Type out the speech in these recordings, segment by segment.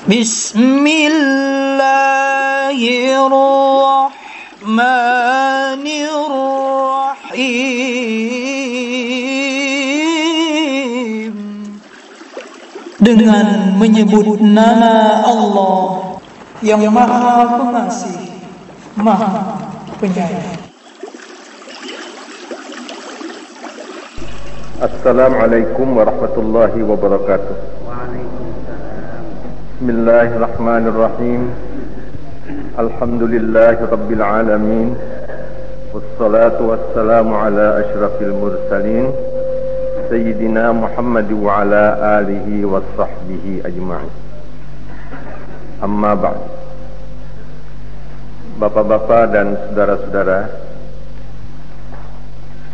Bismillahirrahmanirrahim. Dengan menyebut nama Allah yang Maha Pengasih, Maha Penyayang. Assalamualaikum warahmatullahi wabarakatuh. Waalaikumsalam. Bismillahirrahmanirrahim. Alhamdulillahi rabbil alamin. Wassalatu wassalamu ala asyrafil mursalin Sayyidina Muhammad wa ala alihi wa sahbihi ajma'in. Amma ba'd. Bapak-bapak dan saudara-saudara,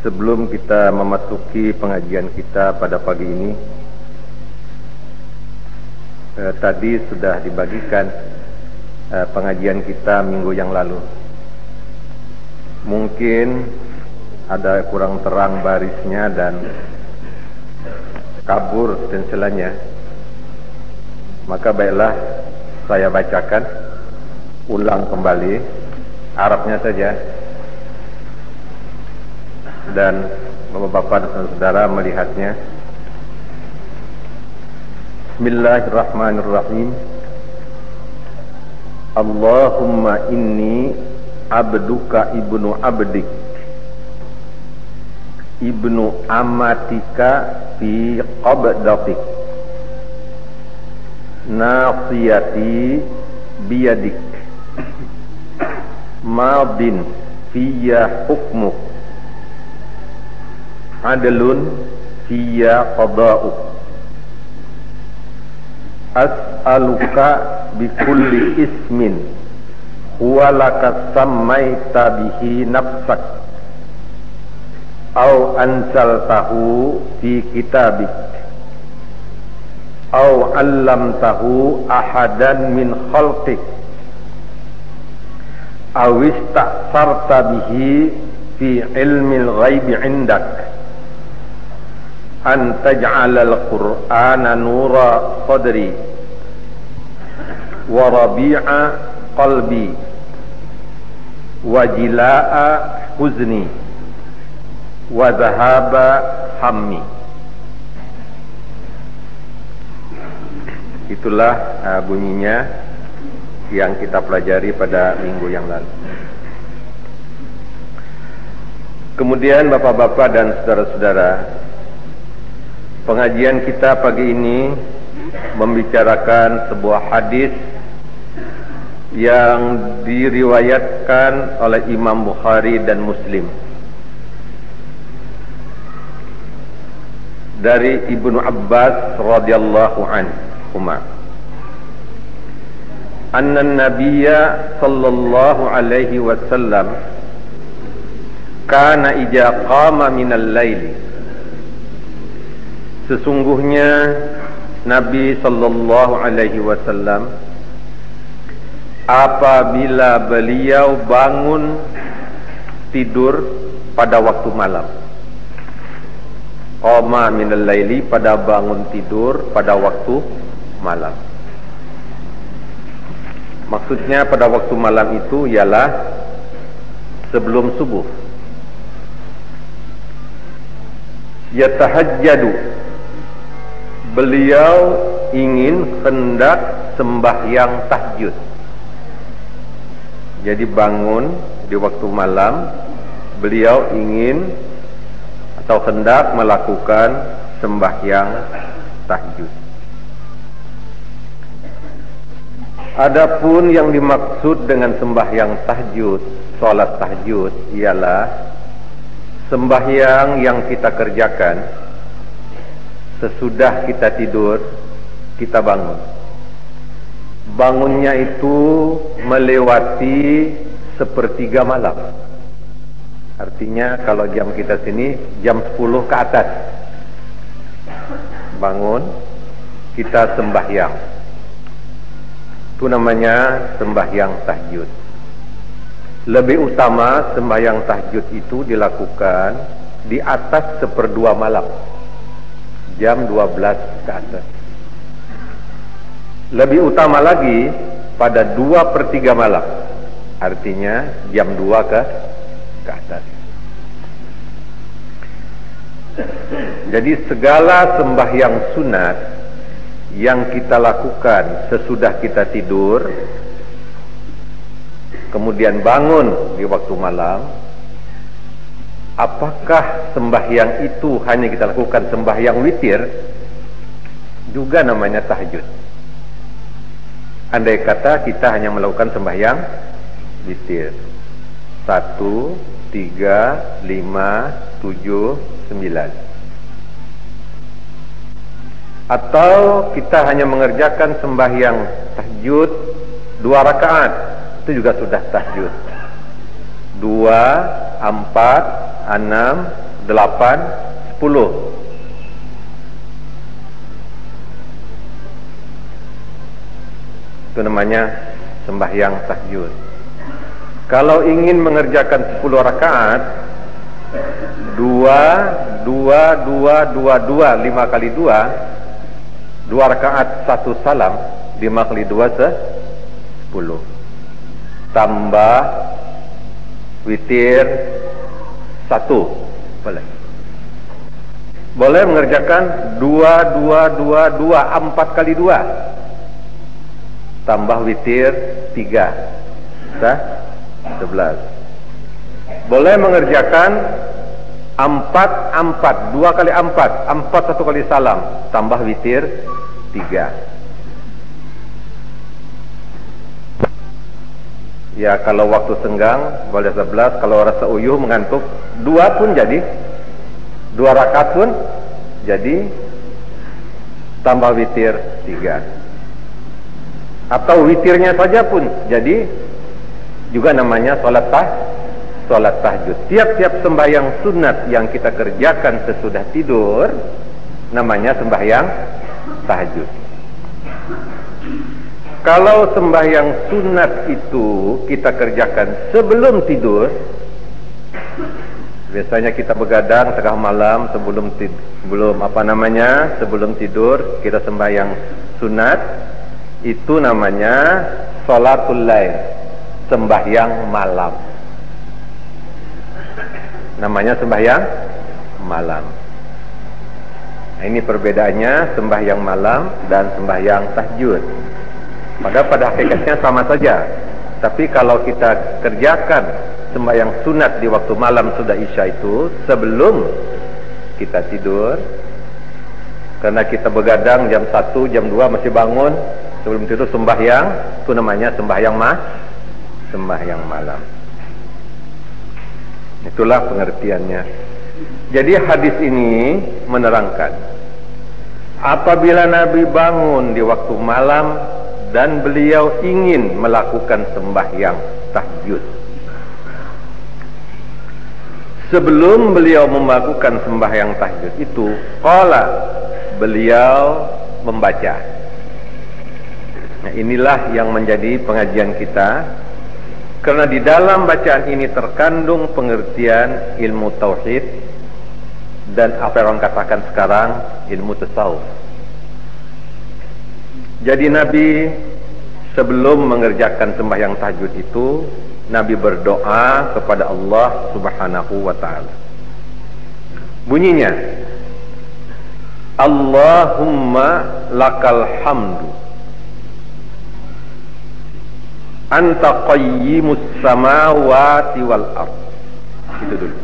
sebelum kita memasuki pengajian kita pada pagi ini, tadi sudah dibagikan pengajian kita minggu yang lalu. Mungkin ada kurang terang barisnya dan kabur silsilahnya, maka baiklah saya bacakan ulang kembali Arabnya saja, dan bapak-bapak dan saudara melihatnya. Bismillahirrahmanirrahim. Allahumma inni abduka ibnu abdik ibnu amatika fi qabdatik nasiyati biyadik madin fiyya hukmuk adlun fiyya qada'uk as'aluka bikulli ismin huwa laka sammaita bihi nafsak au ansaltahu fi kitabik au 'allamtahu ahadan min khalqik aw ista'sarta bihi fi ilmil ghaibi 'indak an taj'alal qur'ana nura sadri wa rabi'a qalbi wa jilaa huzni wa dhahaba hammi. Itulah bunyinya yang kita pelajari pada minggu yang lalu. Kemudian bapak-bapak dan saudara-saudara, pengajian kita pagi ini membicarakan sebuah hadis yang diriwayatkan oleh Imam Bukhari dan Muslim dari Ibnu Abbas radhiyallahu anhuma. Anna Nabiyya sallallahu alaihi wasallam kana idza qama minal laili, sesungguhnya Nabi sallallahu alaihi wasallam apabila beliau bangun tidur pada waktu malam. Qama minal laili, pada bangun tidur pada waktu malam. Maksudnya pada waktu malam itu ialah sebelum subuh. Yatahajjadu, beliau ingin hendak sembahyang tahajud. Jadi bangun di waktu malam, beliau ingin atau hendak melakukan sembahyang tahajud. Adapun yang dimaksud dengan sembahyang tahajud, salat tahajud, ialah sembahyang yang kita kerjakan sesudah kita tidur, kita bangun. Bangunnya itu melewati sepertiga malam. Artinya kalau jam kita sini jam 10 ke atas, bangun, kita sembahyang. Itu namanya sembahyang tahajud. Lebih utama sembahyang tahajud itu dilakukan di atas 1/2 malam, jam 12 ke atas. Lebih utama lagi pada 2/3 malam, artinya jam 2 ke atas. Jadi segala sembahyang sunat yang kita lakukan sesudah kita tidur, kemudian bangun di waktu malam, apakah sembahyang itu hanya kita lakukan sembahyang witir, juga namanya tahajud. Andai kata kita hanya melakukan sembahyang witir 1, 3, 5, 7, 9, atau kita hanya mengerjakan sembahyang tahajud 2 rakaat, itu juga sudah tahajud. 2, 4, 6, 8, 10. Itu namanya sembahyang tahajud. Kalau ingin mengerjakan 10 rakaat, 2, 2, 2, 2, 2, 5 kali 2, 2 rakaat 1 salam, 5 kali 2 10. Tambah witir 1. Boleh mengerjakan 2, 2, 2, 2, 4 kali 2. Tambah witir 3. 11. Boleh mengerjakan 4, 4, 2 kali 4, 4 1 kali salam, tambah witir 3. Ya, kalau waktu senggang boleh 11, kalau rasa uyuh mengantuk 2 pun jadi, 2 rakaat pun jadi, tambah witir 3. Atau witirnya saja pun jadi, juga namanya sholat tahajud. Tiap-tiap sembahyang sunat yang kita kerjakan sesudah tidur namanya sembahyang tahajud. Kalau sembahyang sunat itu kita kerjakan sebelum tidur, biasanya kita begadang tengah malam sebelum tidur kita sembahyang sunat, itu namanya sholatul lail, sembahyang malam. Namanya sembahyang malam. Nah, ini perbedaannya sembahyang malam dan sembahyang tahajud. Padahal pada hakikatnya sama saja. Tapi kalau kita kerjakan sembahyang sunat di waktu malam sudah isya itu sebelum kita tidur, karena kita begadang jam 1, jam 2 masih bangun, sebelum tidur sembahyang, itu namanya sembahyang malam. Itulah pengertiannya. Jadi hadis ini menerangkan, apabila Nabi bangun di waktu malam dan beliau ingin melakukan sembahyang tahajud, sebelum beliau melakukan sembahyang tahajud itu, qala, beliau membaca. Nah, inilah yang menjadi pengajian kita, karena di dalam bacaan ini terkandung pengertian ilmu tauhid dan apa yang orang katakan sekarang ilmu tasawuf. Jadi Nabi sebelum mengerjakan sembahyang tahajud itu, Nabi berdoa kepada Allah Subhanahu wa ta'ala. Bunyinya, Allahumma lakal hamdu anta qayyimus samawati wal ard. Itu dulu.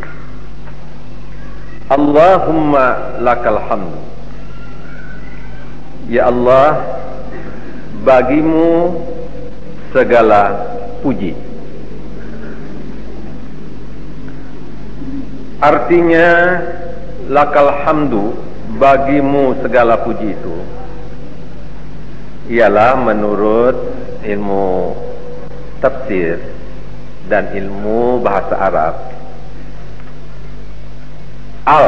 Allahumma lakal hamdu. Ya Allah, bagimu segala puji. Artinya lakal hamdu, bagimu segala puji itu ialah menurut ilmu tafsir dan ilmu bahasa Arab, al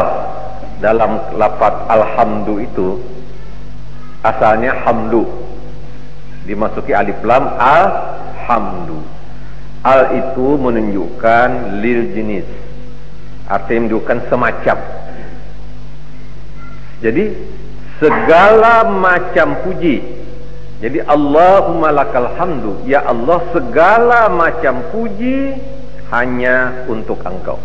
dalam lafaz alhamdu itu asalnya hamdu, dimasuki alif lam, alhamdu. Al itu menunjukkan lil jenis, artinya menunjukkan semacam. Jadi segala macam puji Jadi Allahumma lakal hamdu, ya Allah segala macam puji hanya untuk Engkau.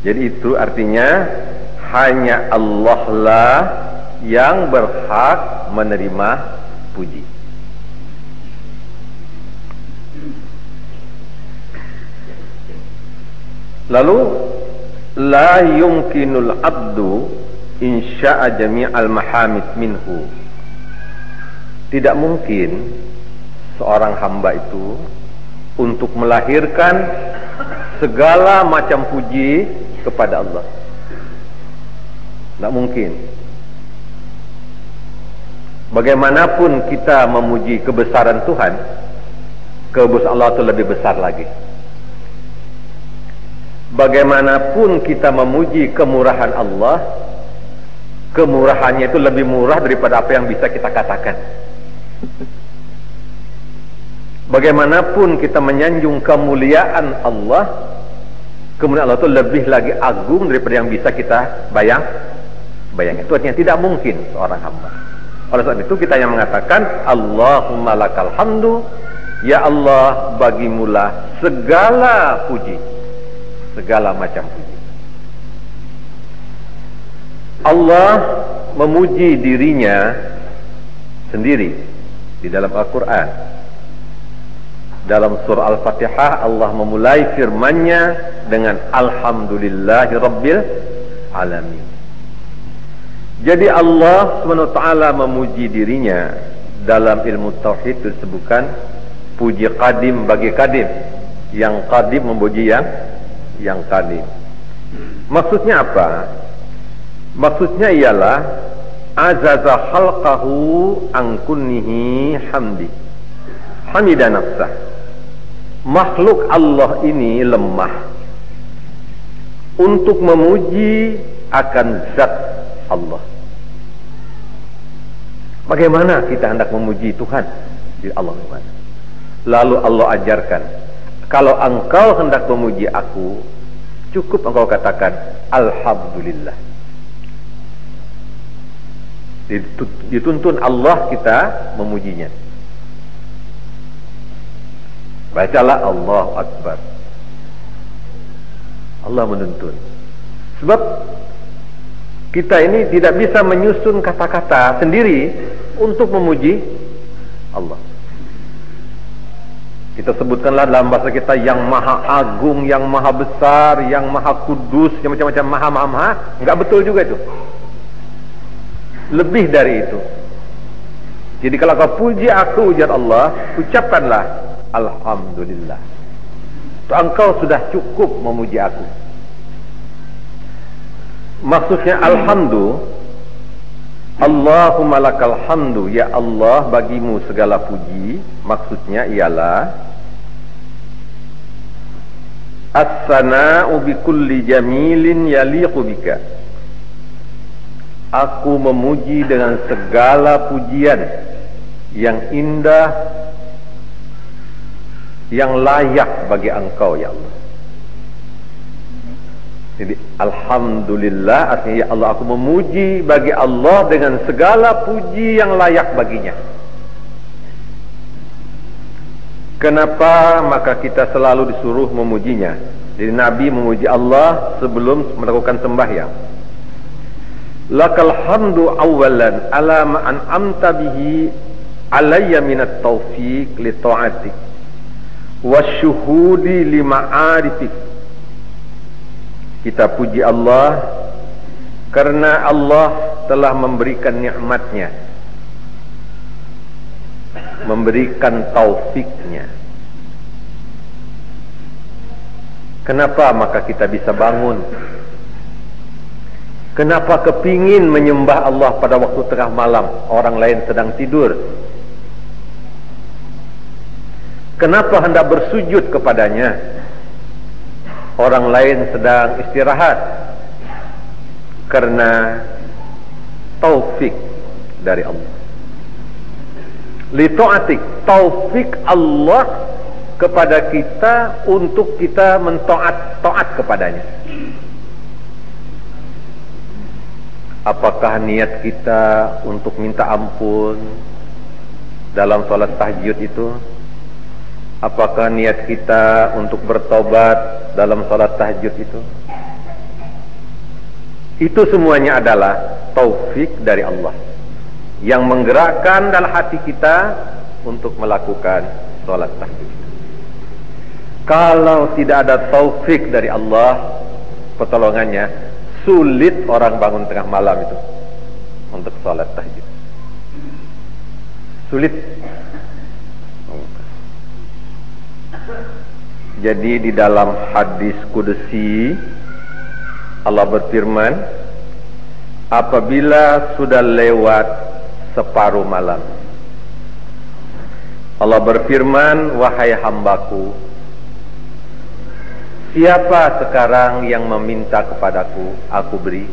Jadi itu artinya hanya Allah lah yang berhak menerima puji. Lalu la yumkinul abdu insya'a jami'al mahamid minhu. Tidak mungkin seorang hamba itu untuk melahirkan segala macam puji kepada Allah. Tidak mungkin. Bagaimanapun kita memuji kebesaran Tuhan, kebesaran Allah itu lebih besar lagi. Bagaimanapun kita memuji kemurahan Allah, kemurahannya itu lebih murah daripada apa yang bisa kita katakan. Bagaimanapun kita menyanjung kemuliaan Allah, kemuliaan Allah itu lebih lagi agung daripada yang bisa kita bayangkan. Itu artinya tidak mungkin seorang hamba. Oleh sebab itu kita yang mengatakan Allahumma lakal hamdu, ya Allah bagimulah segala puji, segala macam puji. Allah memuji dirinya sendiri di dalam Al-Quran. Dalam surah Al-Fatihah Allah memulai firman-Nya dengan Alhamdulillahi Rabbil Alamin. Jadi Allah SWT memuji dirinya dalam ilmu tauhid disebutkan puji qadim bagi qadim. Yang qadim memuji yang qadim. Maksudnya apa? Maksudnya ialah azaza khalqahu an kunnihi hamdi. Hamida nafsah. Makhluk Allah ini lemah untuk memuji akan zat Allah. Bagaimana kita hendak memuji Tuhan? Di Allah Subhanahu. Lalu Allah ajarkan, kalau engkau hendak memuji aku, cukup engkau katakan Alhamdulillah. Dituntun Allah kita memujinya. Bacalah Allahu Akbar. Allah menuntun. Sebab kita ini tidak bisa menyusun kata-kata sendiri untuk memuji Allah. Kita sebutkanlah dalam bahasa kita yang maha agung, yang maha besar, yang maha kudus, yang macam-macam maha. Enggak betul juga itu. Lebih dari itu. Jadi kalau kau puji aku, ujar Allah, ucapkanlah Alhamdulillah. Engkau sudah cukup memuji aku. Maksudnya alhamdu, Allahumma lakal hamdu, ya Allah bagimu segala puji. Maksudnya ialah as-sana'u bi kulli jamilin yaliqu bika. Aku memuji dengan segala pujian yang indah, yang layak bagi engkau ya Allah. Jadi Alhamdulillah artinya ya Allah aku memuji bagi Allah dengan segala puji yang layak baginya. Kenapa maka kita selalu disuruh memujinya? Jadi Nabi memuji Allah sebelum melakukan sembahyang. Lakal hamdu awalan ala ma an'amta bihi alayya minat taufiq li ta'atik wasyuhudi li ma'arifik. Kita puji Allah karena Allah telah memberikan nikmatnya, memberikan taufiknya. Kenapa maka kita bisa bangun? Kenapa kepingin menyembah Allah pada waktu tengah malam, orang lain sedang tidur? Kenapa hendak bersujud kepadanya, orang lain sedang istirahat? Karena taufik dari Allah. Li ta'atik, taufik Allah kepada kita untuk kita taat kepadanya. Apakah niat kita untuk minta ampun dalam sholat tahajud itu? Apakah niat kita untuk bertobat dalam sholat tahajud itu? Itu semuanya adalah taufik dari Allah yang menggerakkan dalam hati kita untuk melakukan sholat tahajud. Kalau tidak ada taufik dari Allah, pertolongannya, sulit orang bangun tengah malam itu untuk sholat tahajud. Sulit. Jadi di dalam hadis qudsi Allah berfirman, apabila sudah lewat separuh malam, Allah berfirman, wahai hambaku, siapa sekarang yang meminta kepadaku, aku beri.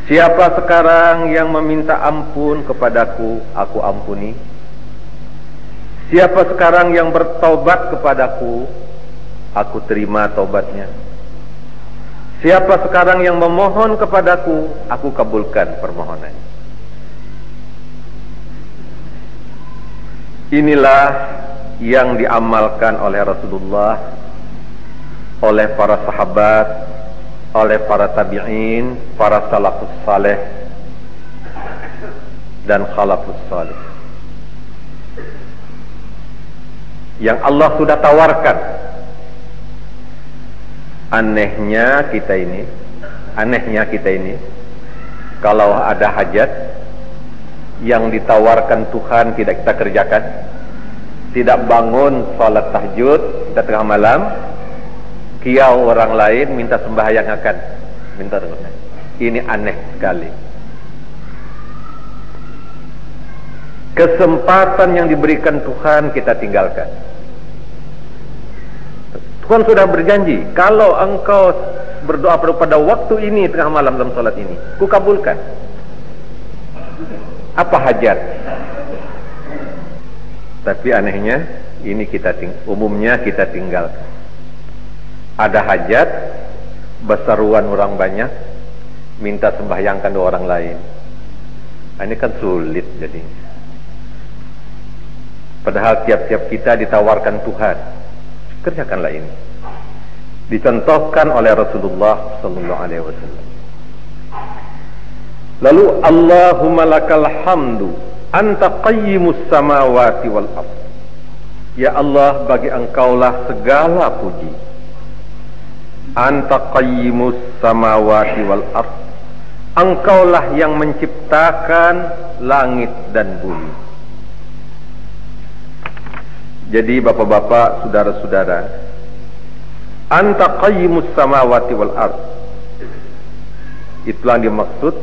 Siapa sekarang yang meminta ampun kepadaku, aku ampuni. Siapa sekarang yang bertaubat kepadaku, aku terima taubatnya. Siapa sekarang yang memohon kepadaku, aku kabulkan permohonannya. Inilah yang diamalkan oleh Rasulullah, oleh para sahabat, oleh para tabi'in, para salafus saleh dan khalafus saleh, yang Allah sudah tawarkan. Anehnya kita ini, kalau ada hajat yang ditawarkan Tuhan tidak kita kerjakan, tidak bangun salat tahajud kita tengah malam, kiau orang lain minta sembahyang akan minta terus. Ini aneh sekali. Kesempatan yang diberikan Tuhan kita tinggalkan. Tuhan sudah berjanji, kalau engkau berdoa pada waktu ini tengah malam dalam salat ini, ku kabulkan. Apa hajat? Tapi anehnya ini umumnya kita tinggalkan. Ada hajat, berseruan orang banyak, minta sembahyangkan dua orang lain. Ini kan sulit jadinya. Padahal tiap-tiap kita ditawarkan Tuhan, kerjakanlah ini. Dicontohkan oleh Rasulullah sallallahu alaihi wasallam. Lalu Allahumma lakal hamdu anta qayyimus samawati wal ard. Ya Allah, bagi engkaulah segala puji. Anta qayyimus samawati wal ard. Engkaulah yang menciptakan langit dan bumi. Jadi bapak-bapak, saudara-saudara, anta qayyimus samawati wal ard, itulah yang dimaksud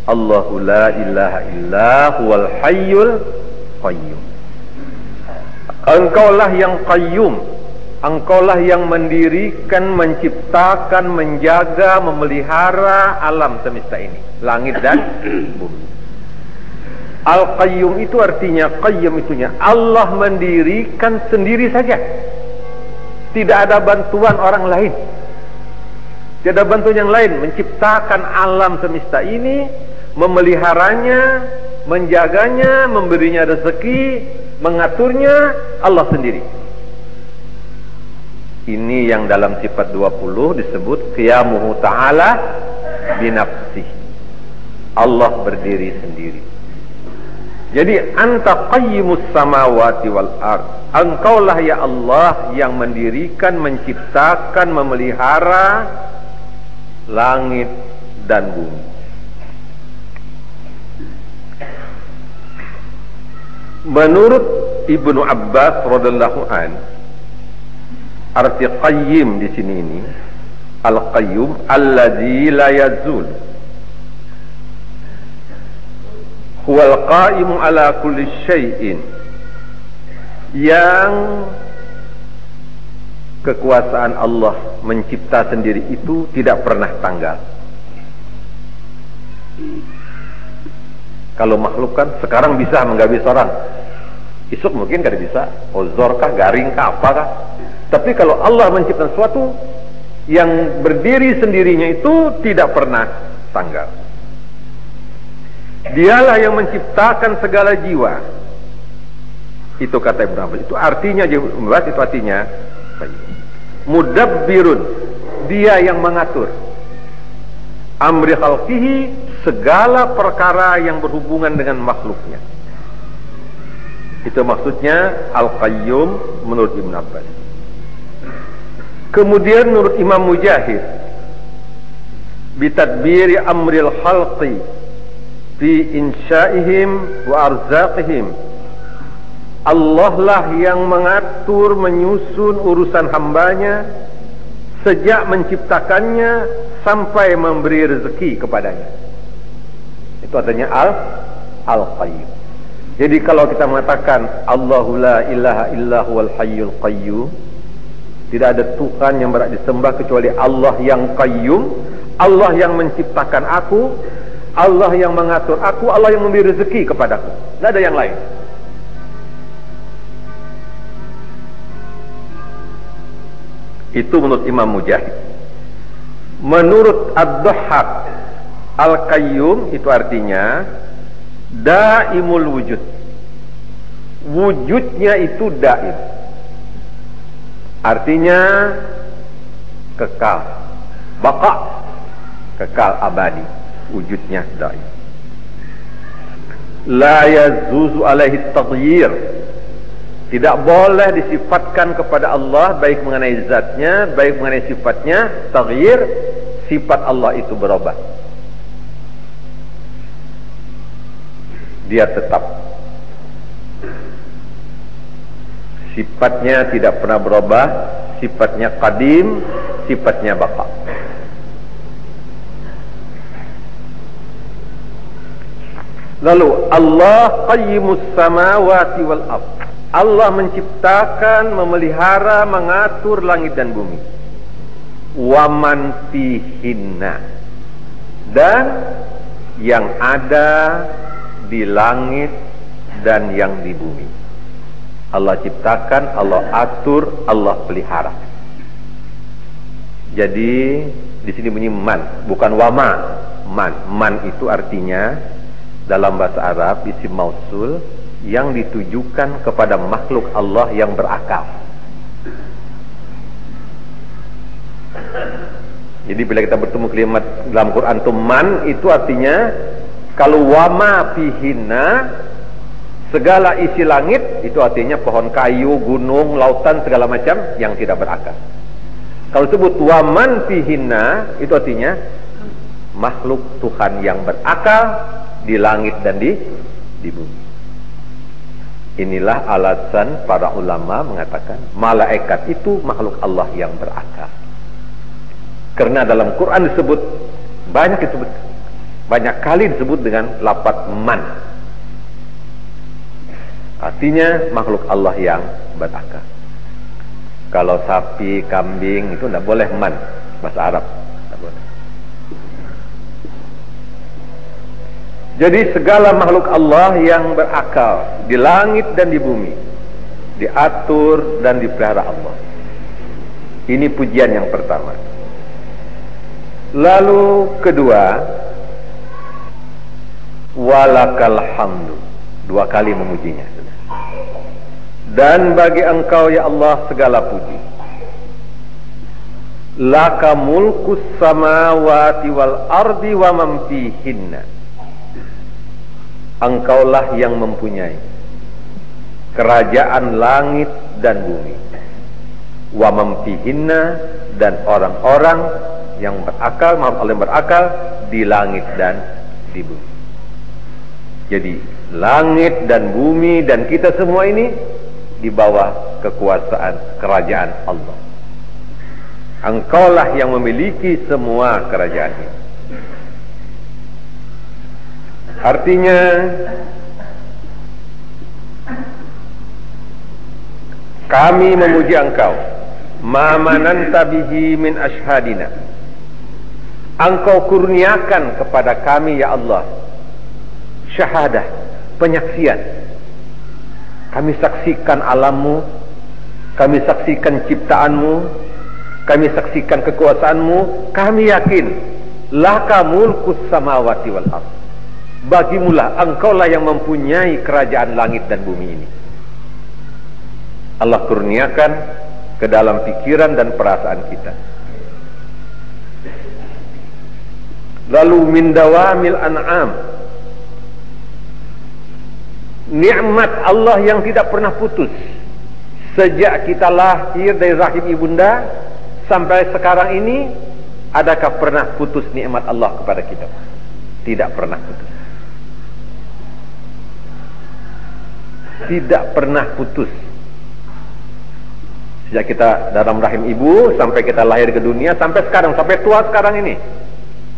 Allahu la ilaha illa huwal hayyul qayyum. Engkaulah yang qayyum, engkaulah yang mendirikan, menciptakan, menjaga, memelihara alam semesta ini, langit dan bumi. Al-Qayyum itu artinya, Qayyum itunya Allah mendirikan sendiri saja, tidak ada bantuan orang lain, tidak ada bantuan yang lain. Menciptakan alam semesta ini, memeliharanya, menjaganya, memberinya rezeki, mengaturnya Allah sendiri. Ini yang dalam sifat 20 disebut qiyamuhu ta'ala binafsih. Allah berdiri sendiri. Jadi anta qayyimus samawati wal ard, engkaulah ya Allah yang mendirikan, menciptakan, memelihara langit dan bumi. Menurut Ibnu Abbas radhiyallahu an, arti qayyim di sini ini, al-qayyum alladzi la yazul, huwal qaimu ala kulli syai'in, yang kekuasaan Allah mencipta sendiri itu tidak pernah tanggal. Kalau makhluk kan sekarang bisa menggabis orang, esok mungkin kada bisa, ozor kah, garing kah, apa kah. Tapi kalau Allah menciptakan sesuatu yang berdiri sendirinya itu tidak pernah tanggal. Dialah yang menciptakan segala jiwa. Itu kata Ibnu Abbas. Itu artinya, itu artinya mudabbirun, dia yang mengatur amri khalqihi, segala perkara yang berhubungan dengan makhluknya. Itu maksudnya Al-Qayyum menurut Ibnu Abbas. Kemudian menurut Imam Mujahid, bitadbiri amril khalqi fi insya'ihim wa arzaqihim, Allah lah yang mengatur, menyusun urusan hambanya sejak menciptakannya sampai memberi rezeki kepadanya. Itu artinya Al-Qayyum. Jadi kalau kita mengatakan Allahu la ilaha illa huwal hayyul qayyum, tidak ada Tuhan yang berhak disembah kecuali Allah yang Qayyum, Allah yang menciptakan aku, Allah yang mengatur aku, Allah yang memberi rezeki kepadaku. Tidak ada yang lain. Itu menurut Imam Mujahid. Menurut Ad-Dhahhak, Al-Qayyum itu artinya daimul wujud. Wujudnya itu daim. Artinya kekal, baqa, kekal abadi. Wujudnya daim. La yazuzu alaihi taghyir. Tidak boleh disifatkan kepada Allah baik mengenai zatnya, baik mengenai sifatnya taghyir. Sifat Allah itu berubah. Dia tetap. Sifatnya tidak pernah berubah. Sifatnya qadim, sifatnya baqa. Lalu Allah qayyimus samawati wal ardh. Allah menciptakan, memelihara, mengatur langit dan bumi. Waman fihinna, dan yang ada di langit dan yang di bumi. Allah ciptakan, Allah atur, Allah pelihara. Jadi di sini bunyi man, bukan wama. Man itu artinya dalam bahasa Arab isim mausul yang ditujukan kepada makhluk Allah yang berakal. Jadi bila kita bertemu kalimat dalam Quran itu man, itu artinya kalau wama fihinna, segala isi langit, itu artinya pohon kayu, gunung, lautan, segala macam yang tidak berakal. Kalau sebut waman fihinna, itu artinya makhluk Tuhan yang berakal di langit dan di bumi. Inilah alasan para ulama mengatakan malaikat itu makhluk Allah yang berakal. Karena dalam Quran disebut banyak kali disebut dengan lafaz man. Artinya makhluk Allah yang berakal. Kalau sapi, kambing itu tidak boleh man, bahasa Arab. Tidak boleh. Jadi segala makhluk Allah yang berakal di langit dan di bumi diatur dan dipelihara Allah. Ini pujian yang pertama. Lalu kedua, walakal hamdu, dua kali memujinya. Dan bagi engkau ya Allah segala puji. Laka mulkus samawati wal ardi wa man fihinna. Engkaulah yang mempunyai kerajaan langit dan bumi. Wa man fihinna, dan orang-orang yang berakal, makhluk Allah yang berakal di langit dan di bumi. Jadi langit dan bumi dan kita semua ini di bawah kekuasaan kerajaan Allah. Engkaulah yang memiliki semua kerajaan ini. Artinya kami memuji engkau, ma mananta bihi min ashhadina. Engkau kurniakan kepada kami ya Allah syahadah, penyaksian. Kami saksikan alammu, kami saksikan ciptaanmu, kami saksikan kekuasaanmu. Kami yakin laka mulkus samawati wal ardh. Bagimulah, engkaulah yang mempunyai kerajaan langit dan bumi ini. Allah kurniakan ke dalam pikiran dan perasaan kita. Lalu min dawamil an'am, nikmat Allah yang tidak pernah putus. Sejak kita lahir dari rahim ibunda sampai sekarang ini, adakah pernah putus nikmat Allah kepada kita? Tidak pernah putus. Tidak pernah putus. Sejak kita dalam rahim ibu sampai kita lahir ke dunia, sampai sekarang, sampai tua sekarang ini,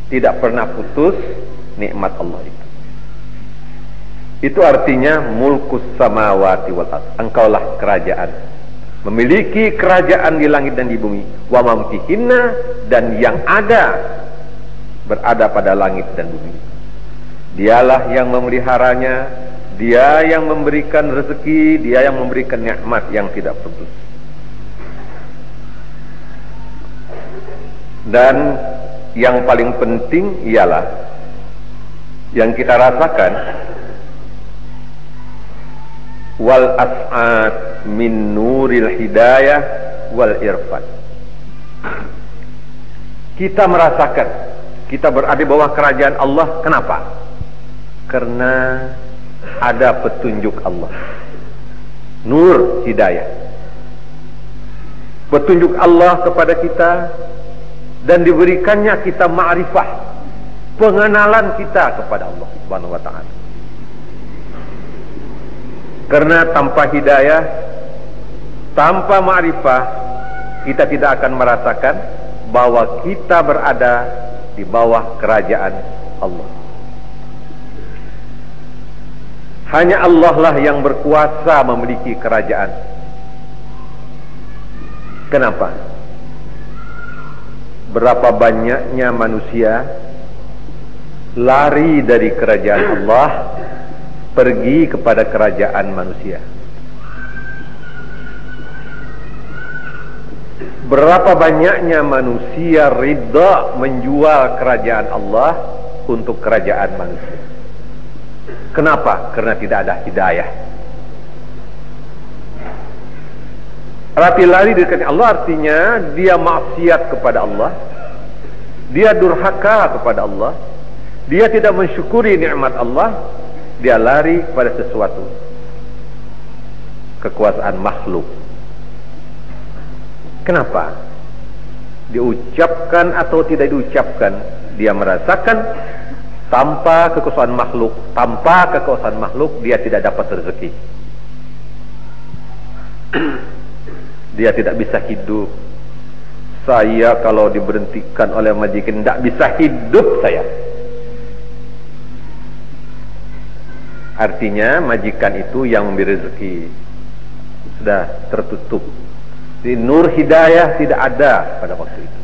tidak pernah putus nikmat Allah itu. Itu artinya mulkus samawati wal ardh. Engkaulah kerajaan, memiliki kerajaan di langit dan di bumi. Wa mamtihinna, dan yang ada berada pada langit dan bumi. Dialah yang memeliharanya, dia yang memberikan rezeki, dia yang memberikan nikmat yang tidak putus. Dan yang paling penting ialah yang kita rasakan, wal as'ad min nuril hidayah wal irfan. Kita merasakan kita berada di bawah kerajaan Allah. Kenapa? Karena ada petunjuk Allah, nur hidayah, petunjuk Allah kepada kita, dan diberikannya kita ma'rifah, pengenalan kita kepada Allah Subhanahu wa ta'ala. Karena tanpa hidayah, tanpa ma'rifah, kita tidak akan merasakan bahwa kita berada di bawah kerajaan Allah. Hanya Allah lah yang berkuasa memiliki kerajaan. Kenapa? Berapa banyaknya manusia lari dari kerajaan Allah, pergi kepada kerajaan manusia. Berapa banyaknya manusia ridha menjual kerajaan Allah untuk kerajaan manusia. Kenapa? Karena tidak ada hidayah. Rapi lari dari Allah artinya dia maksiat kepada Allah, dia durhaka kepada Allah, dia tidak mensyukuri nikmat Allah, dia lari pada sesuatu kekuasaan makhluk. Kenapa? Diucapkan atau tidak diucapkan, dia merasakan tanpa kekuasaan makhluk, dia tidak dapat rezeki. Dia tidak bisa hidup. Saya kalau diberhentikan oleh majikan tidak bisa hidup saya. Artinya majikan itu yang memberi rezeki. Sudah tertutup. Di nur hidayah tidak ada pada waktu itu.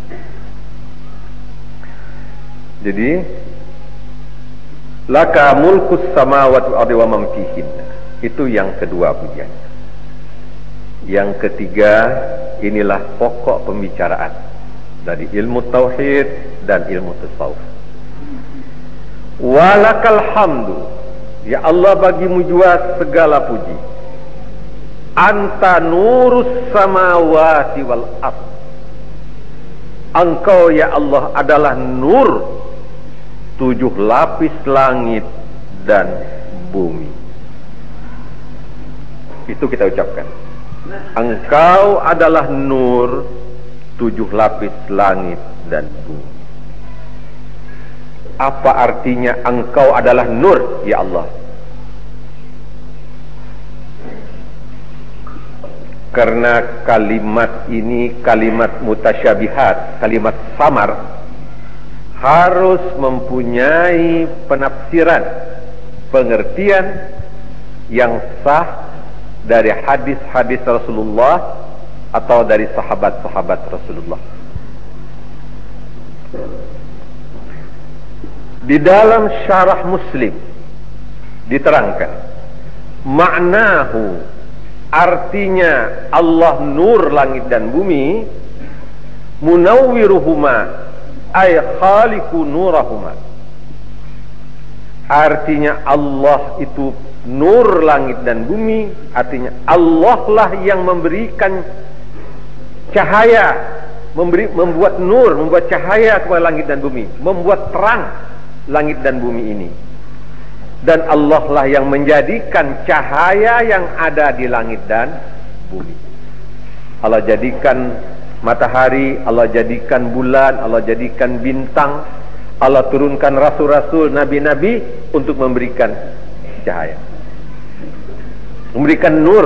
Jadi laka mulkus samawati wal ardi wa man fihinna. Itu yang kedua pujian. Yang ketiga, inilah pokok pembicaraan dari ilmu tauhid dan ilmu tasawuf. Walakal hamdu, ya Allah, bagimu jua segala puji. Anta nurus samawati wal ard. Engkau ya Allah adalah nur 7 lapis langit dan bumi. Itu kita ucapkan. Engkau adalah nur 7 lapis langit dan bumi. Apa artinya engkau adalah nur ya Allah? Karena kalimat ini kalimat mutasyabihat, kalimat samar, harus mempunyai penafsiran, pengertian yang sah dari hadis-hadis Rasulullah atau dari sahabat-sahabat Rasulullah. Di dalam syarah Muslim diterangkan maknahu, artinya Allah nur langit dan bumi, munawwiruhuma, ay khaliqu nurahuma. Artinya Allah itu nur langit dan bumi, artinya Allah lah yang memberikan cahaya, membuat nur, membuat cahaya kepada langit dan bumi, membuat terang langit dan bumi ini. Dan Allah lah yang menjadikan cahaya yang ada di langit dan bumi. Allah jadikan matahari, Allah jadikan bulan, Allah jadikan bintang, Allah turunkan rasul-rasul, nabi-nabi untuk memberikan cahaya, memberikan nur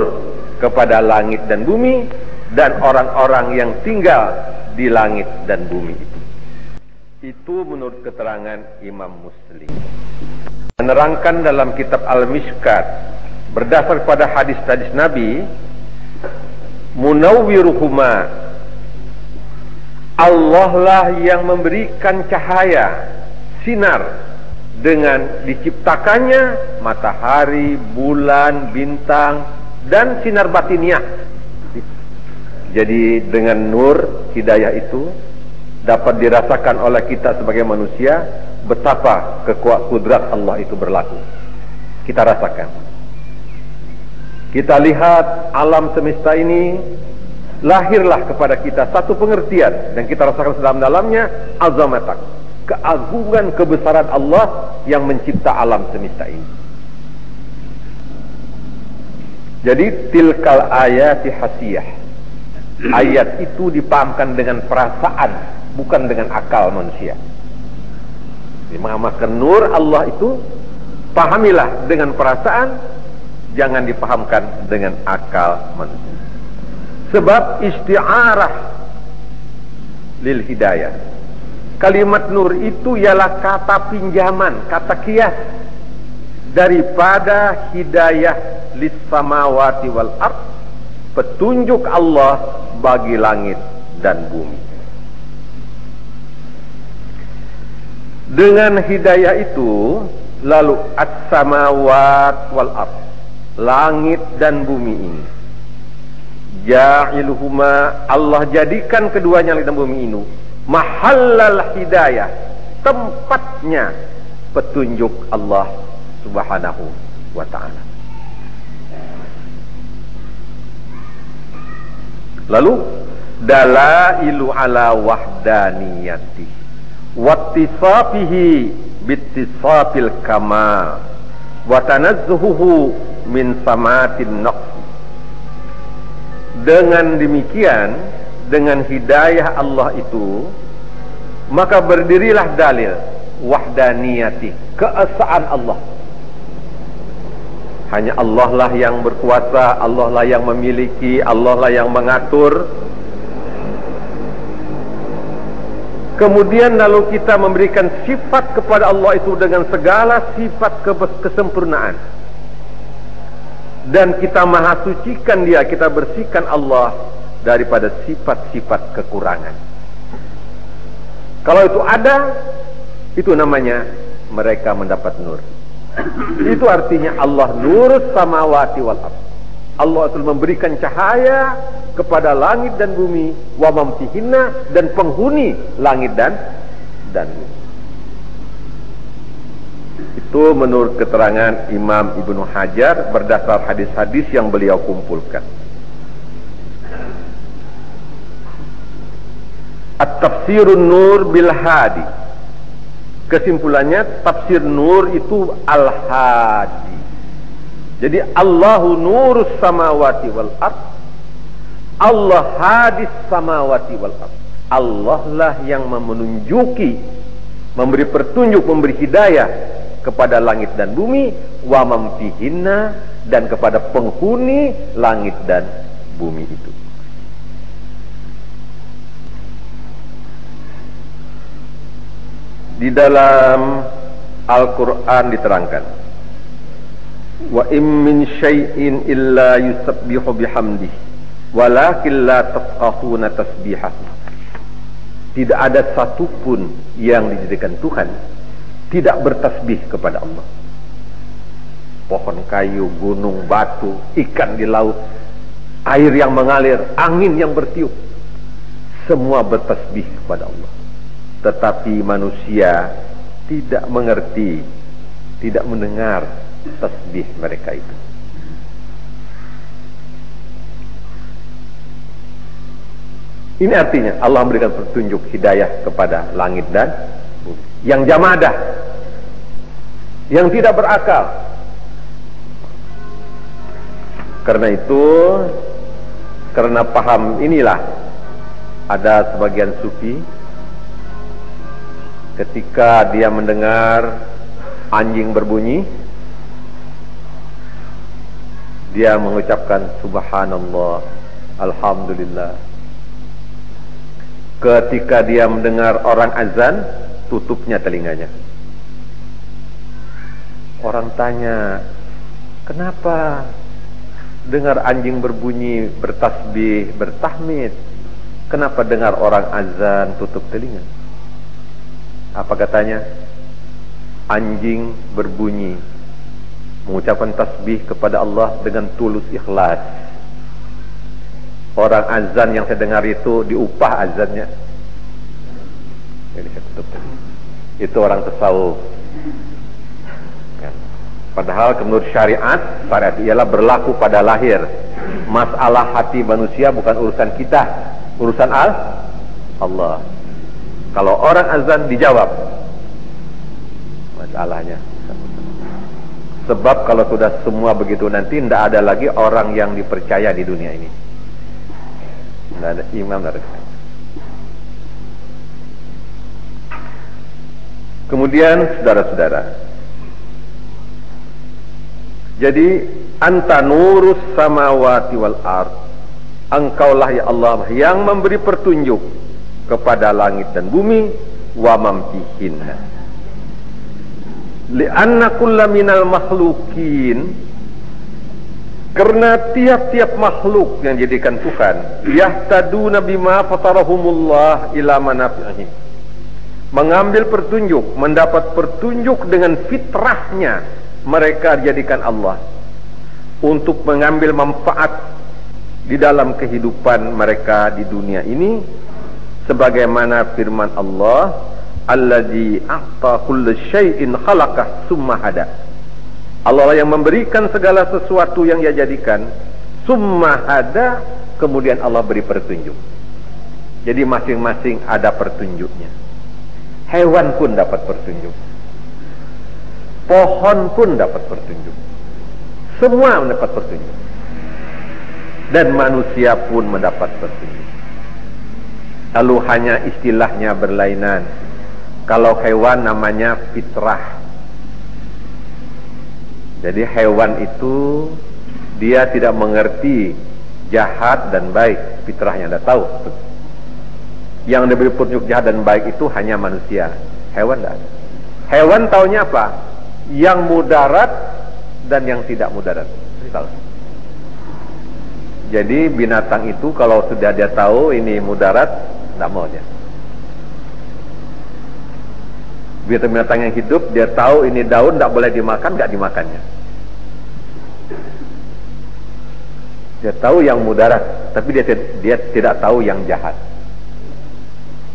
kepada langit dan bumi dan orang-orang yang tinggal di langit dan bumi itu. Itu menurut keterangan Imam Muslim. Menerangkan dalam kitab Al-Mishkat berdasar pada hadis-hadis Nabi, munawwiruhuma, Allah lah yang memberikan cahaya, sinar dengan diciptakannya matahari, bulan, bintang dan sinar batiniah. Jadi dengan nur hidayah itu dapat dirasakan oleh kita sebagai manusia betapa kudrat Allah itu berlaku. Kita rasakan. Kita lihat alam semesta ini, lahirlah kepada kita satu pengertian dan kita rasakan sedalam-dalamnya azamatak, keagungan kebesaran Allah yang mencipta alam semesta ini. Jadi tilkal ayati hasiyah. Ayat itu dipahamkan dengan perasaan, bukan dengan akal manusia. Memahamkan nur Allah itu, pahamilah dengan perasaan, jangan dipahamkan dengan akal manusia. Sebab isti'arah lil hidayah. Kalimat nur itu ialah kata pinjaman, kata kias daripada hidayah lis samawati wal ard, petunjuk Allah bagi langit dan bumi. Dengan hidayah itu lalu as-samawat wal ard, langit dan bumi ini, ja'iluhuma, Allah jadikan keduanya langit dan bumi ini mahallal hidayah, tempatnya petunjuk Allah subhanahu wa ta'ala. Lalu dalailu ala wahdaniyati wattisafihi bittisafil kamal wa tanazzuhuhu min samatin naqs. Dengan demikian, dengan hidayah Allah itu, maka berdirilah dalil wahdaniyati, keesaan Allah. Hanya Allah lah yang berkuasa, Allah lah yang memiliki, Allah lah yang mengatur. Kemudian lalu kita memberikan sifat kepada Allah itu dengan segala sifat kesempurnaan. Dan kita maha sucikan dia, kita bersihkan Allah daripada sifat-sifat kekurangan. Kalau itu ada, itu namanya mereka mendapat nur. Itu artinya Allah nurus samawati wal ard. Allah itu memberikan cahaya kepada langit dan bumi, wa mamtihinna, dan penghuni langit dan bumi. Itu menurut keterangan Imam Ibnu Hajar berdasar hadis-hadis yang beliau kumpulkan. At-tafsirun nur bil hadi. Kesimpulannya, tafsir nur itu al-hadi. Jadi Allahu nurus samawati wal ard, Allah hadis samawati wal ard. Allah lah yang menunjuki, memberi petunjuk, memberi hidayah kepada langit dan bumi, wa mamtihinna, dan kepada penghuni langit dan bumi itu. Di dalam Al-Quran diterangkan, wa im min syai'in illa yusabbihu bihamdihi walakin la tafqahuna tasbihahu. Tidak ada satupun yang dijadikan Tuhan tidak bertasbih kepada Allah. Pohon kayu, gunung, batu, ikan di laut, air yang mengalir, angin yang bertiup, semua bertasbih kepada Allah. tetapi manusia tidak mengerti, tidak mendengar tasbih mereka itu. Ini artinya Allah memberikan petunjuk hidayah kepada langit dan bumi yang jamadah, yang tidak berakal. Karena itu, karena paham inilah, ada sebagian sufi ketika dia mendengar anjing berbunyi, dia mengucapkan subhanallah, alhamdulillah. Ketika dia mendengar orang azan, tutupnya telinganya. Orang tanya, kenapa dengar anjing berbunyi, bertasbih, bertahmid, kenapa dengar orang azan tutup telinga? Apa katanya? Anjing berbunyi, mengucapkan tasbih kepada Allah dengan tulus ikhlas. Orang azan yang saya dengar itu diupah azannya. Jadi saya tutup. Itu orang tasawuf. Padahal menurut syariat ialah berlaku pada lahir. Masalah hati manusia bukan urusan kita, urusan Allah. Kalau orang azan dijawab masalahnya. Sebab kalau sudah semua begitu nanti tidak ada lagi orang yang dipercaya di dunia ini. Tidak ada imam, tidak ada. Kemudian saudara-saudara, jadi anta nurus samawati wal ard, engkaulah ya Allah yang memberi petunjuk kepada langit dan bumi, wa mamtihinna li'anna kulla minal makhlukin, karena tiap-tiap makhluk yang dijadikan Tuhan yahtaduna bima fatarahumullah ila manafi'ihim, mengambil petunjuk, mendapat petunjuk dengan fitrahnya mereka dijadikan Allah untuk mengambil manfaat di dalam kehidupan mereka di dunia ini, sebagaimana firman Allah, allazi a'ta kulli syai'in khalaqah summa hada. Allah yang memberikan segala sesuatu yang ia jadikan, summa hada, kemudian Allah beri petunjuk. Jadi masing-masing ada petunjuknya. Hewan pun dapat petunjuk, pohon pun dapat petunjuk, semua mendapat petunjuk, dan manusia pun mendapat petunjuk. Lalu hanya istilahnya berlainan. Kalau hewan namanya fitrah. Jadi hewan itu dia tidak mengerti jahat dan baik, fitrahnya tidak tahu. Yang diberi petunjuk jahat dan baik itu hanya manusia. Hewan tidak. Hewan taunya apa? Yang mudarat dan yang tidak mudarat. Jadi binatang itu kalau sudah dia tahu ini mudarat, tidak mau dia. Binatang yang hidup dia tahu ini daun tidak boleh dimakan, tidak dimakannya. Dia tahu yang mudarat, tapi dia tidak tahu yang jahat.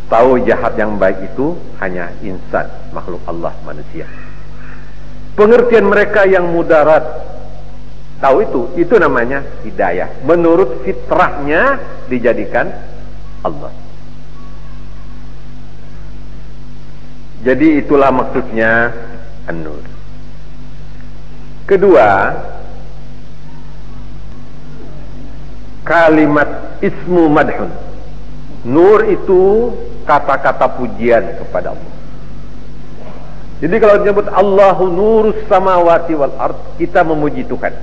Tahu jahat yang baik itu hanya insan, makhluk Allah, manusia. Pengertian mereka yang mudarat, tahu itu namanya hidayah. Menurut fitrahnya dijadikan Allah. Jadi itulah maksudnya An-Nur. Kedua, kalimat ismu madhun. Nur itu kata-kata pujian kepada Allah. Jadi kalau disebut Allahu nurus samawati wal ard, kita memuji Tuhan.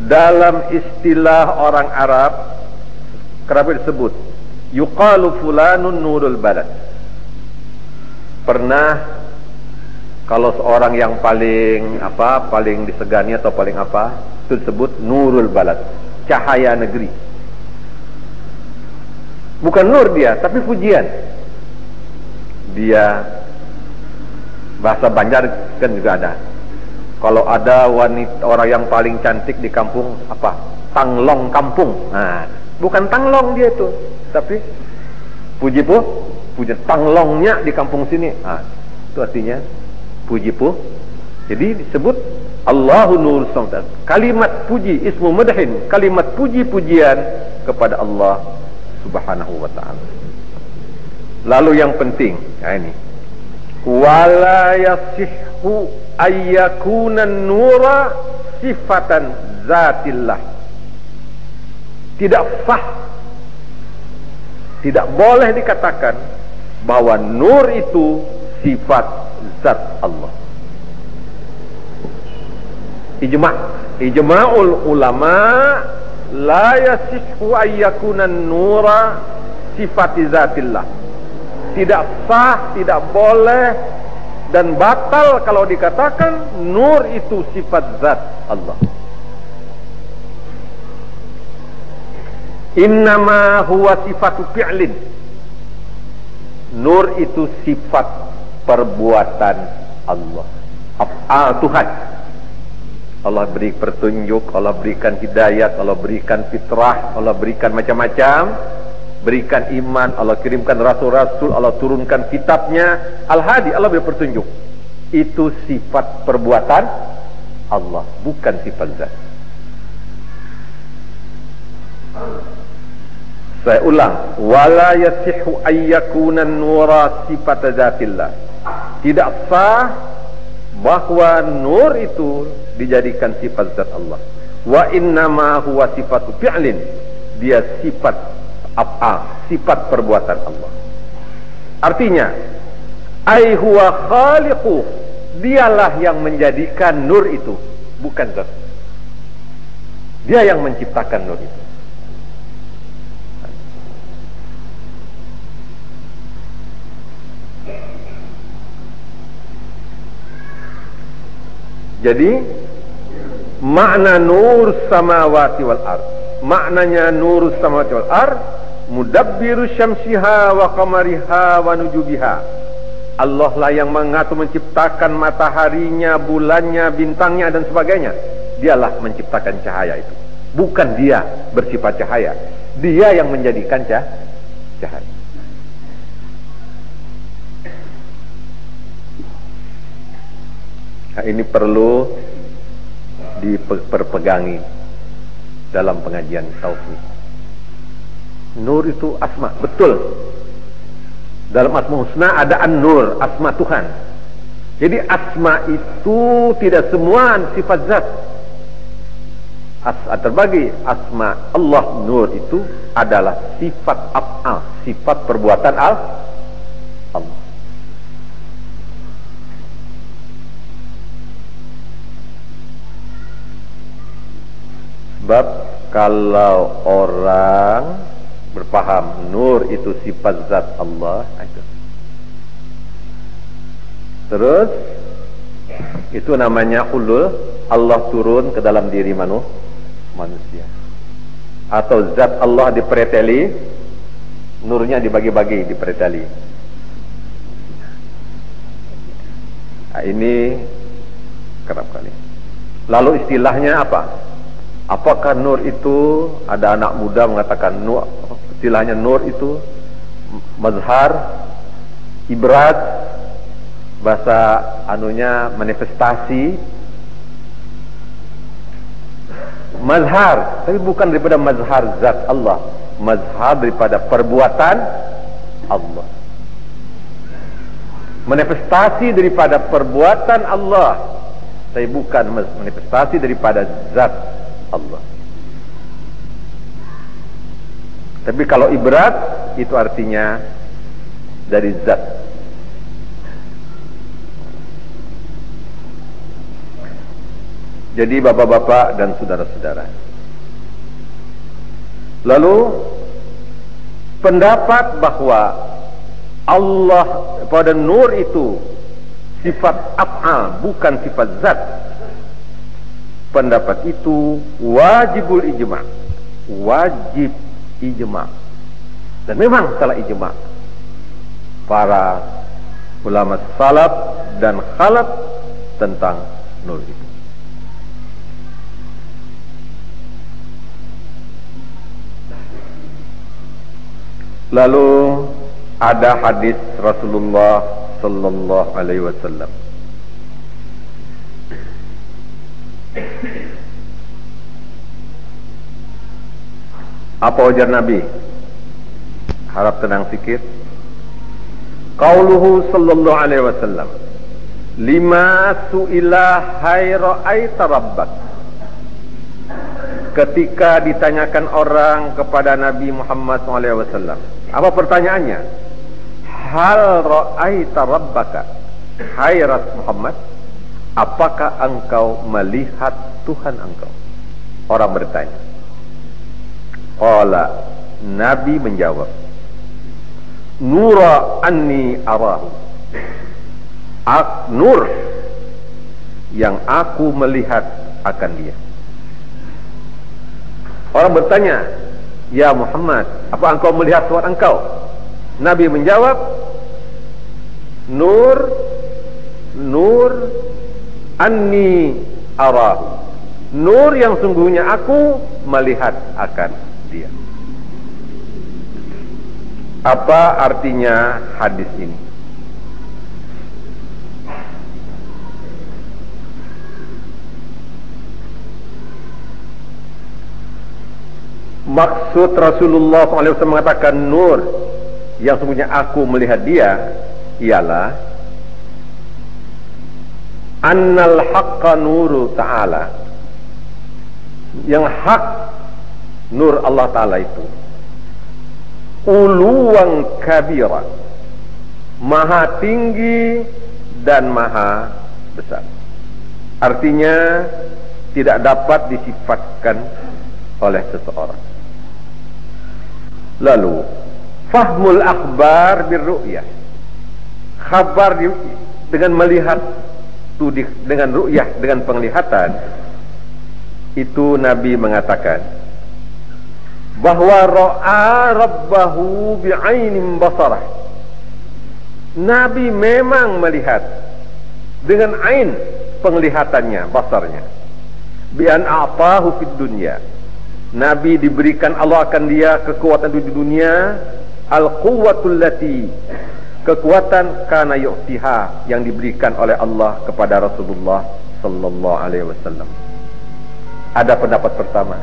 Dalam istilah orang Arab kerap disebut yuqalu fulanun nurul balad. Pernah kalau seorang yang paling disegani atau paling itu disebut nurul balad, cahaya negeri. Bukan nur dia, tapi pujian. Dia bahasa Banjar kan juga ada. Kalau ada wanita orang yang paling cantik di kampung tanglong kampung. Nah, bukan tanglong dia itu, tapi punya tanglongnya di kampung sini. Itu artinya puji Jadi disebut Allahu Nur Samawati. Kalimat puji, ismu madhin, kalimat puji-pujian kepada Allah Subhanahu wa taala. Lalu yang penting, ini. Wala yasihhu ayyakuna nura sifatan zatillah. Tidak sah, tidak boleh dikatakan bahwa nur itu sifat zat Allah. Ijma'ul ulama la yasihhu ayyakuna nura sifati zatillah. Tidak sah, tidak boleh dan batal kalau dikatakan nur itu sifat zat Allah. Innama huwa sifatu fi'lin. Nur itu sifat perbuatan Allah. Tuhan. Allah beri petunjuk, Allah berikan hidayat, Allah berikan fitrah, Allah berikan macam-macam, berikan iman, Allah kirimkan rasul-rasul, Allah turunkan kitabnya, Al-Hadi, Allah beri petunjuk. Itu sifat perbuatan Allah, bukan sifat zat. Saya ulang, wala yasihhu ayyakuna nura sifat zatillah. Tidak sah bahwa nur itu dijadikan sifat zat Allah. Wa innama huwa sifatu fi'lin. Dia sifat sifat perbuatan Allah. Artinya, ai huwa khaliqu. Dialah yang menjadikan nur itu, bukan zat. Dia yang menciptakan nur itu. Jadi makna nur samawati wal ard, maknanya nur samawati wal ard, mudabbiru syamsiha wa qamariha wa nujubiha. Allah lah yang mengatur, menciptakan mataharinya, bulannya, bintangnya dan sebagainya. Dialah menciptakan cahaya itu. Bukan dia bersifat cahaya, dia yang menjadikan cahaya. Nah, ini perlu diperpegangi dalam pengajian tauhid. Nur itu asma, betul. Dalam asma husna ada an-nur, asma Tuhan. Jadi asma itu tidak semua sifat zat. Terbagi asma Allah nur itu adalah sifat af'al, sifat perbuatan Allah. Sebab kalau orang berpaham nur itu sifat zat Allah, itu. Terus itu namanya hulul, Allah turun ke dalam diri manusia. Atau zat Allah dipreteli, nurnya dibagi-bagi, dipreteli. Nah, ini kerap kali. Lalu istilahnya apa? Apakah nur itu, ada anak muda mengatakan nur, istilahnya nur itu mazhar, ibrat, bahasa anunya manifestasi, mazhar, tapi bukan daripada mazhar zat Allah, mazhar daripada perbuatan Allah, manifestasi daripada perbuatan Allah, tapi bukan manifestasi daripada zat Allah. Tapi kalau ibrat itu artinya dari zat. Jadi bapak-bapak dan saudara-saudara, lalu pendapat bahwa Allah pada nur itu sifat af'al bukan sifat zat, pendapat itu wajibul ijma', wajib ijma', dan memang salah ijma' para ulama salaf dan khalaf tentang nur itu. Lalu ada hadis Rasulullah sallallahu alaihi wasallam. Apa ujar Nabi? Harap tenang sikit. Qauluhu sallallahu alaihi wasallam, lima su'ila hay ra'aita rabbak. Ketika ditanyakan orang kepada Nabi Muhammad SAW, apa pertanyaannya? Hal ra'aita rabbaka, hai Muhammad, apakah engkau melihat Tuhan engkau? Orang bertanya. Qala, Nabi menjawab, nura anni arahu, nur yang aku melihat akan dia. Orang bertanya, ya Muhammad, apa engkau melihat Tuhan engkau? Nabi menjawab, nur anni arahu, nur yang sungguhnya aku melihat akan dia. Apa artinya hadis ini? Maksud Rasulullah SAW mengatakan nur yang sungguhnya aku melihat dia ialah annal haqqa nuru ta'ala, yang hak nur Allah Ta'ala itu uluwan kabira, maha tinggi dan maha besar. Artinya tidak dapat disifatkan oleh seseorang. Lalu fahmul akhbar birru'yah, khabar dengan melihat itu dengan ru'yah, dengan penglihatan, itu Nabi mengatakan bahwa ra'a rabbahu bi'ainim basarah. Nabi memang melihat dengan ain penglihatannya, basarnya. Bi'an a'tahu fid dunya, Nabi diberikan Allah akan dia kekuatan di dunia, al-quwwatul lati, kekuatan kana yu'tiha, yang diberikan oleh Allah kepada Rasulullah sallallahu alaihi wasallam. Ada pendapat pertama,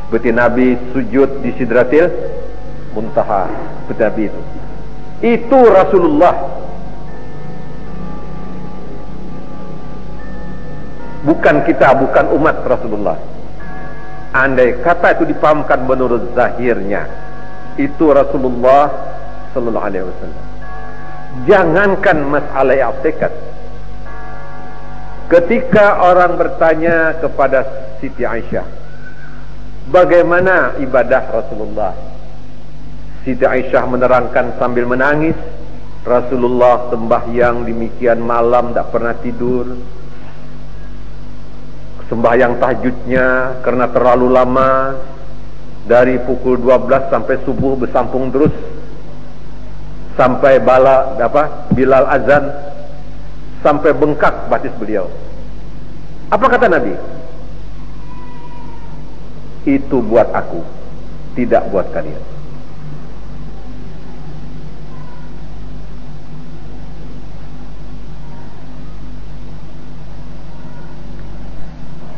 berarti Nabi sujud di Sidratil Muntaha, Nabi itu Rasulullah, bukan kita, bukan umat Rasulullah. Andai kata itu dipahamkan menurut zahirnya, itu Rasulullah sallallahu alaihi wasallam. Jangankan masalah i'tikad, ketika orang bertanya kepada Siti Aisyah, bagaimana ibadah Rasulullah? Siti Aisyah menerangkan sambil menangis, Rasulullah sembahyang demikian malam tak pernah tidur. Sembahyang tahajudnya karena terlalu lama, dari pukul 12 sampai subuh bersampung terus, sampai Bilal azan, sampai bengkak batis beliau. Apa kata Nabi? Itu buat aku, tidak buat kalian.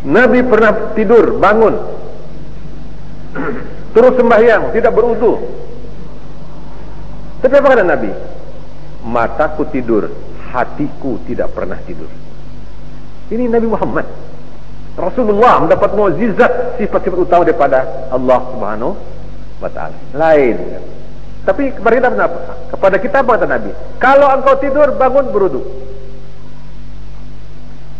Nabi pernah tidur, bangun, terus sembahyang, tidak berudu. Tapi apa kata Nabi? Mataku tidur, hatiku tidak pernah tidur. Ini Nabi Muhammad Rasulullah mendapat mukjizat, sifat-sifat utama daripada Allah Subhanahu wa Ta'ala. Lain. Tapi kepada kita apa? Kepada kita apa kata Nabi? Kalau engkau tidur, bangun berudu.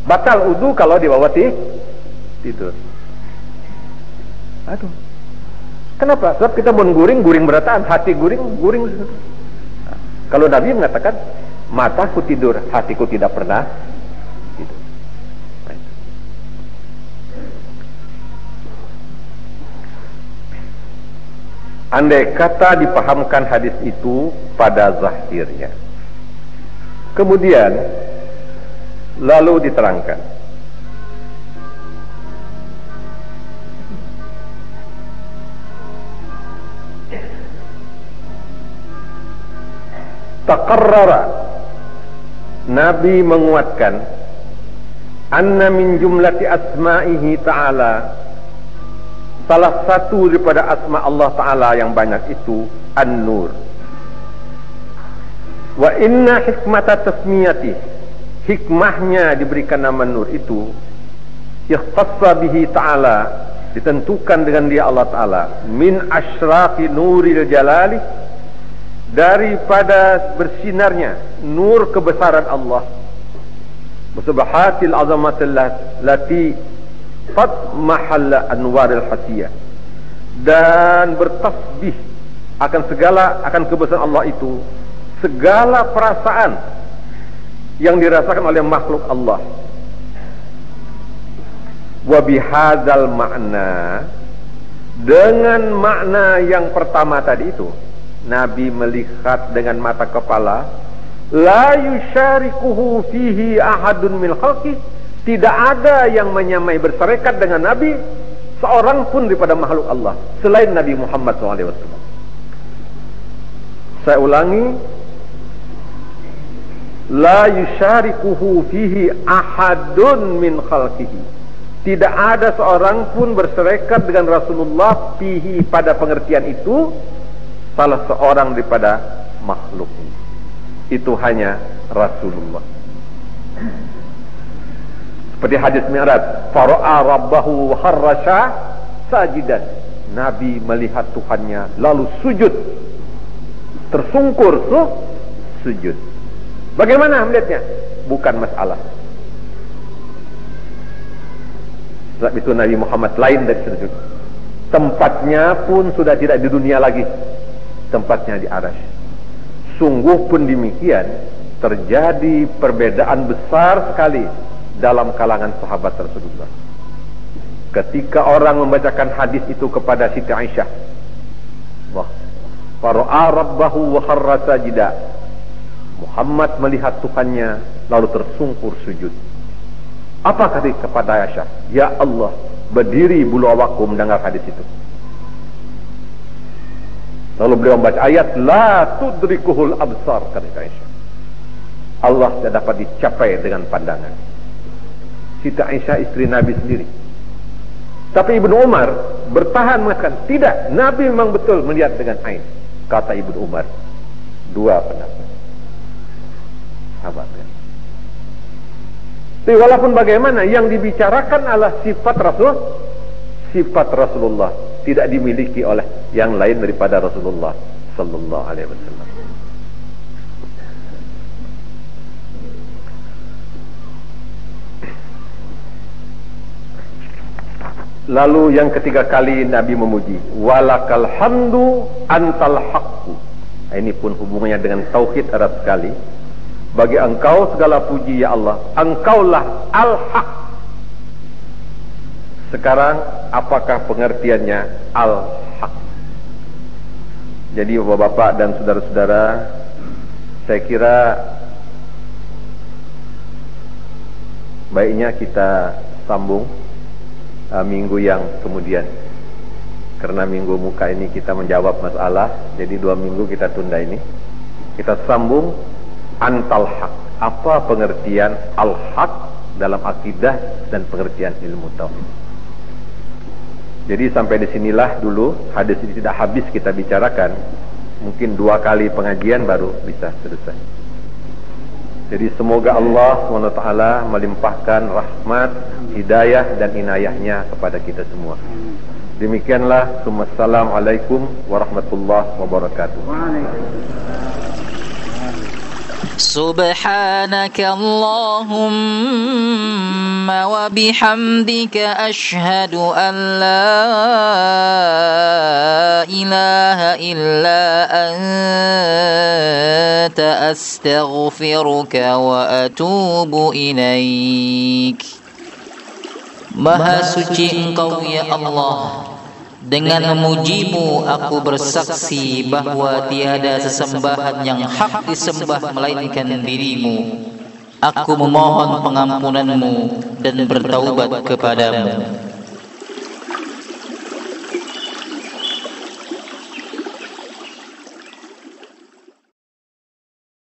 Batal udu kalau dibawa tidur. Aduh. Kenapa? Sebab kita guring berataan, hati guring. Kalau Nabi mengatakan, mataku tidur, hatiku tidak pernah tidur. Andai kata dipahamkan hadis itu pada zahirnya, kemudian lalu diterangkan taqarrara, Nabi menguatkan, anna min jumlati asma'ihi ta'ala, salah satu daripada asma Allah Ta'ala yang banyak itu An-Nur. Wa inna hikmata tasmiyati, hikmahnya diberikan nama Nur itu ikhtassa bihi ta'ala, ditentukan dengan dia Allah Ta'ala, min asyraqi nuril jalali, daripada bersinarnya nur kebesaran Allah, subhatil azamatil lati qad mahalla anwaril hasiyah, dan bertasbih akan kebesaran Allah itu segala perasaan yang dirasakan oleh makhluk Allah. Wa bihadzal makna, dengan makna yang pertama tadi itu, Nabi melihat dengan mata kepala, la yusyarikuhu fihi ahadun min khalqi, tidak ada yang menyamai berserikat dengan Nabi seorang pun daripada makhluk Allah selain Nabi Muhammad SAW. Saya ulangi, la yusyarikuhu fihi ahadun min khalqihi, tidak ada seorang pun berserikat dengan Rasulullah fihi, pada pengertian itu, salah seorang daripada makhluk. Itu hanya Rasulullah. Seperti hadis Mi'raj, fara'a rabbahu wa kharrasha sajidan, Nabi melihat Tuhannya lalu sujud, tersungkur sujud. Bagaimana melihatnya? Bukan masalah. Sebab itu Nabi Muhammad lain dari sujud. Tempatnya pun sudah tidak di dunia lagi, tempatnya di Arsy. Sungguh pun demikian, terjadi perbedaan besar sekali dalam kalangan sahabat Rasulullah. Ketika orang membacakan hadis itu kepada Siti Aisyah, wah, fara'a rabbahu wa kharra sajida, Muhammad melihat Tuhannya lalu tersungkur sujud. Apa kata kepada Aisyah? Ya Allah, berdiri bulu awakku mendengar hadis itu. Lalu beliau membaca ayat, la tudrikuhul absar, kata Aisyah, Allah tidak dapat dicapai dengan pandangan. Siti Aisyah istri Nabi sendiri. Tapi Ibnu Umar bertahan mengatakan, tidak, Nabi memang betul melihat dengan ain. Kata Ibnu Umar, dua pendapat. Sahabat kan? Tapi walaupun bagaimana, yang dibicarakan adalah sifat Rasulullah, tidak dimiliki oleh yang lain daripada Rasulullah sallallahu alaihi wasallam. Lalu yang ketiga kali Nabi memuji, walakal hamdu antal haqqu. Ini pun hubungannya dengan tauhid erat sekali. Bagi engkau segala puji ya Allah, engkaulah al-haq. Sekarang apakah pengertiannya al-haq? Jadi bapak-bapak dan saudara-saudara, saya kira baiknya kita sambung minggu yang kemudian, karena minggu muka ini kita menjawab masalah, jadi 2 minggu kita tunda ini. Kita sambung antal haq. Apa pengertian al-haq dalam akidah dan pengertian ilmu tauhid. Jadi sampai disinilah dulu, hadis ini tidak habis kita bicarakan. Mungkin 2 kali pengajian baru bisa selesai. Jadi semoga Allah SWT melimpahkan rahmat, hidayah dan inayahnya kepada kita semua. Demikianlah. Assalamualaikum warahmatullahi wabarakatuh. Subhanaka Allahumma wa bihamdika ashhadu an la ilaha illa anta astaghfiruka wa atubu ilaik. Maha suci Engkau ya Allah, dengan memujimu aku bersaksi bahwa tiada sesembahan yang hak disembah melainkan dirimu. Aku memohon pengampunanmu dan bertaubat kepadamu.